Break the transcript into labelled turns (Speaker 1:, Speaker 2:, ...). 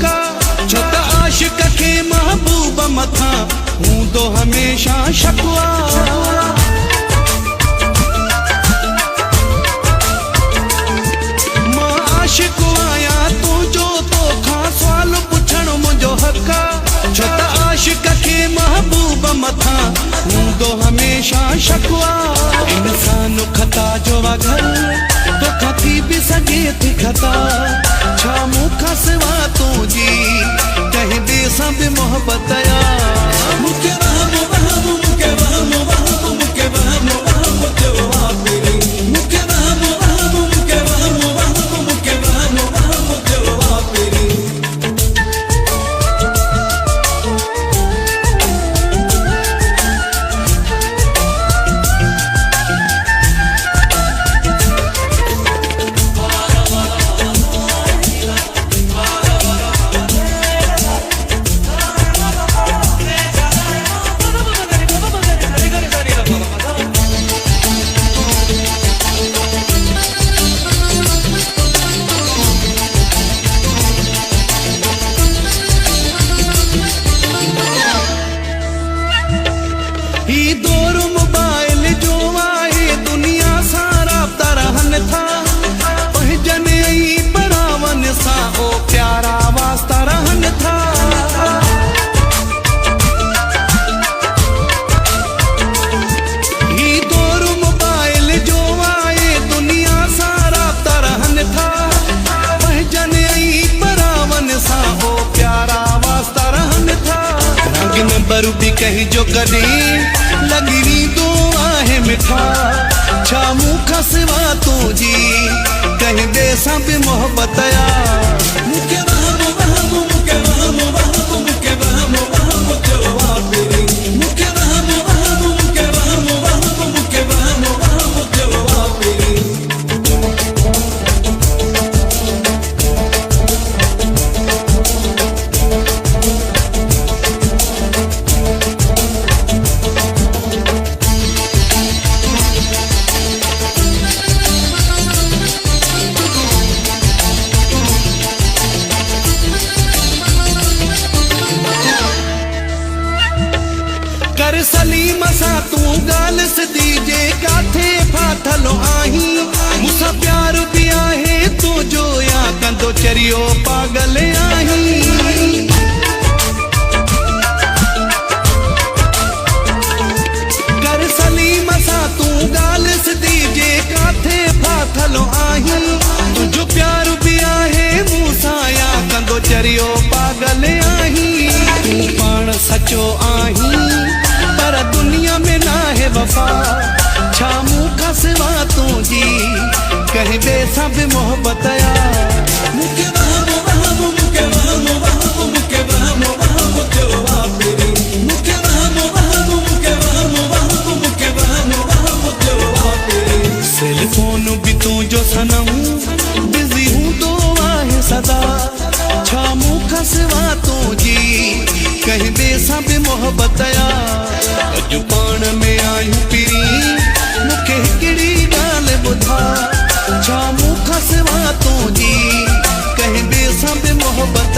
Speaker 1: हका छो त आशिक खे महबूब मथा हूंदो हमेशा शकवा मां आशिक आहियां तुंहिंजो तोखां सुवाल पुछण मुंहिंजो हक छो त आशिक खे महबूब मथा हूंदो हमेशा शकवा इंसान खता जो घर तोखां थी भी सघे थी खता छा मूंखां सिवा तुंहिंजी कंहिं ॿिए सां बि मोहबत मूंखे दौर मोबाइल जो आहे दुनिया सां राब्ता रहनि था पंहिंजनि ऐं परावनि सां ओ प्यारा वास्ता रहनि था ही दौर मोबाइल जो आहे दुनिया सां राब्ता रहनि था पंहिंजनि ऐं परावनि सां ओ प्यारा वास्ता रहनि था रंग नंबर बि कंहिंजो कॾहिं लॻी तो आहे मिठा छा मूंखां सिवा तुंहिंजी कंहिं ॿिए सां बि मोहबत कर सलीम सां तूं ॻाल्हि सिधी जे काथे फाथलो आहीं मूंसां प्यार बि आहे तुंहिंजो या कंदो चरियो पागल आहीं कर सलीम सां तूं ॻाल्हि सिधी जे काथे फाथलो आहीं तुंहिंजो प्यार बि आहे मूंसां या कंदो चरियो पागल आहीं तूं पाण सचो आहीं पर दुनिया में ना है वफा छा मूंखां सिवा तुंहिंजी कंहिं ॿिए सां बि मोहबत सेलफोन बि तुंहिंजो सनम बिज़ी हूंदो आहे सदा छा मूंखां सिवा तुंहिंजी कंहिं ॿिए सां बि मोहबत अॼु पाण में आहियूं पिरी मूंखे हिकिड़ी ॻाल्हि ॿुधा छा मूंखां सिवा तुंहिंजी कंहिं ॿिए सां बि मोहबत